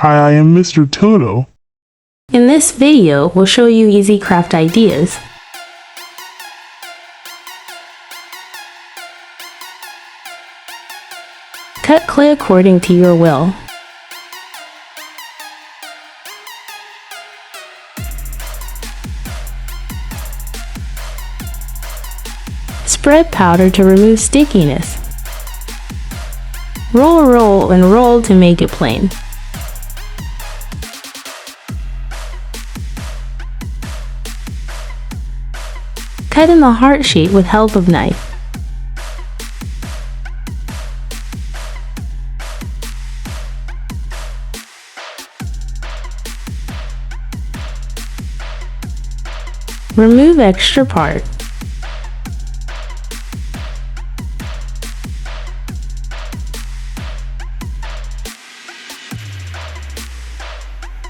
Hi, I am Mr. Toto. In this video, we'll show you easy craft ideas. Cut clay according to your will. Spread powder to remove stickiness. Roll and roll to make it plain. Cut in the heart shape with help of knife. Remove extra part.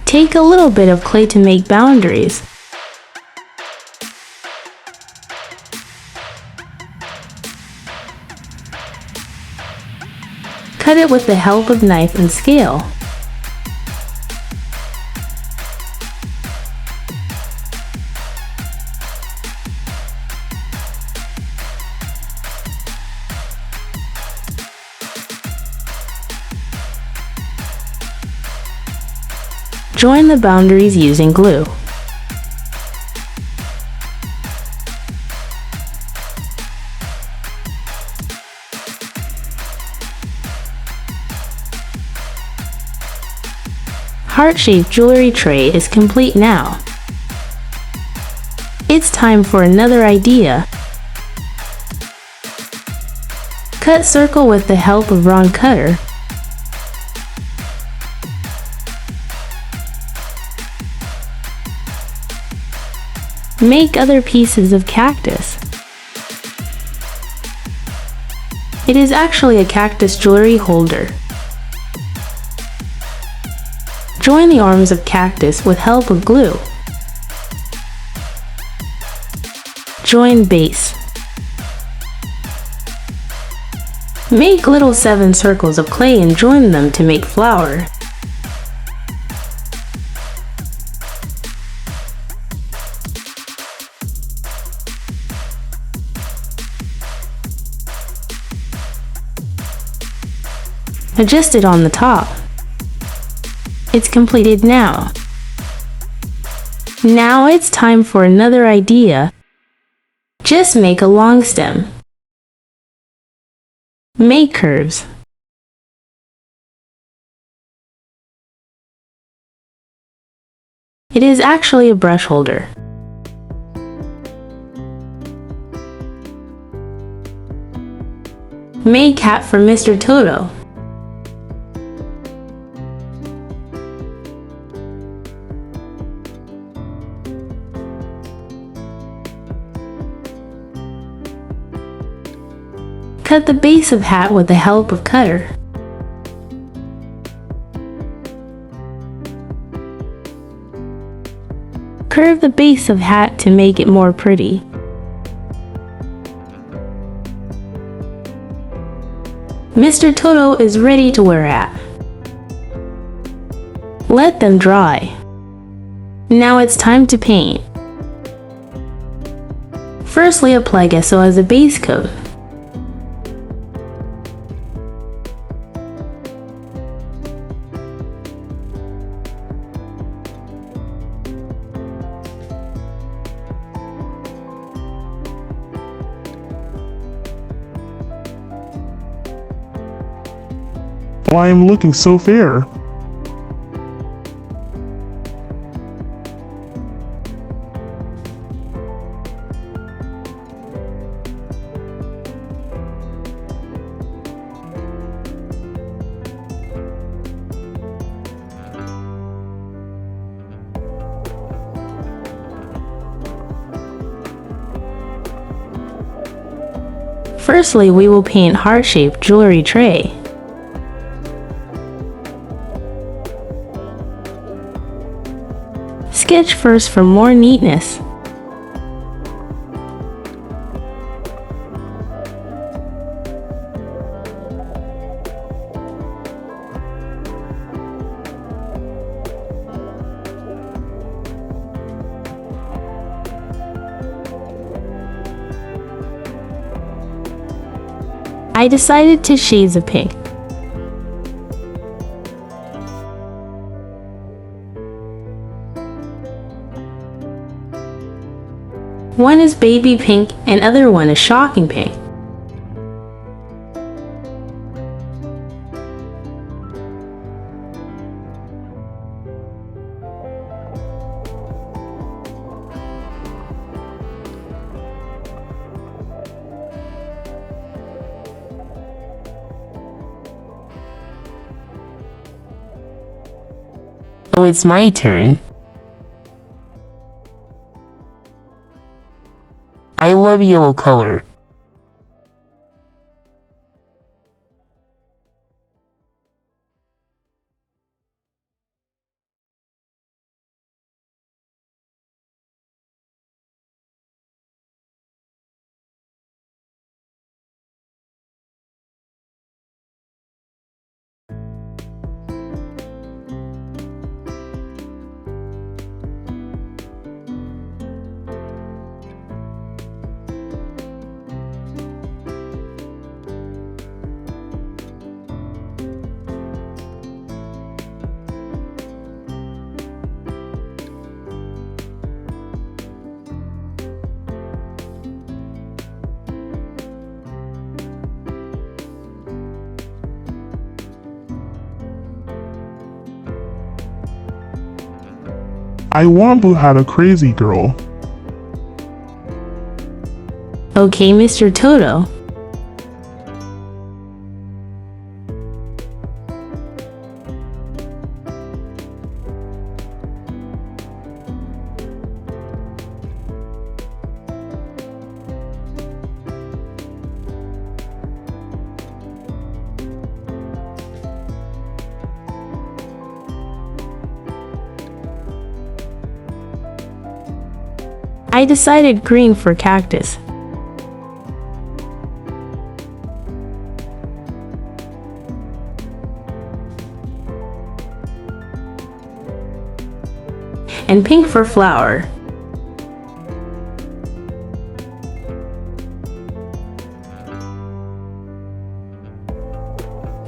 Take a little bit of clay to make boundaries. Cut it with the help of knife and scale. Join the boundaries using glue. Heart-shaped jewelry tray is complete now. It's time for another idea. Cut circle with the help of round cutter. Make other pieces of cactus. It is actually a cactus jewelry holder. Join the arms of cactus with help of glue. Join base. Make little 7 circles of clay and join them to make flower. Adjust it on the top. It's completed now. Now it's time for another idea. Just make a long stem. Make curves. It is actually a brush holder. Make hat for Mr. Toto. Cut the base of hat with the help of cutter. Curve the base of hat to make it more pretty. Mr. Toto is ready to wear hat. Let them dry. Now it's time to paint. Firstly, apply gesso as a base coat. Why am looking so fair? Firstly, we will paint heart-shaped jewelry tray. Sketch first for more neatness. I decided 2 shades of pink. One is baby pink and other one is shocking pink. Oh, it's my turn. I love yellow color. I Wambu had a crazy girl. Okay, Mr. Toto. I decided green for cactus. And pink for flower.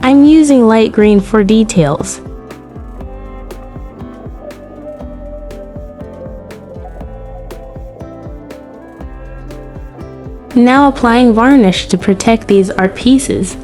I'm using light green for details. Now applying varnish to protect these art pieces.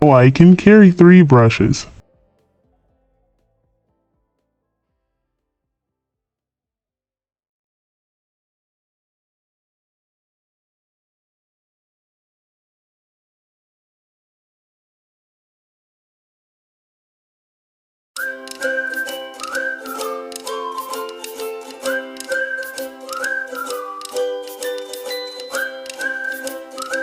Oh, I can carry 3 brushes.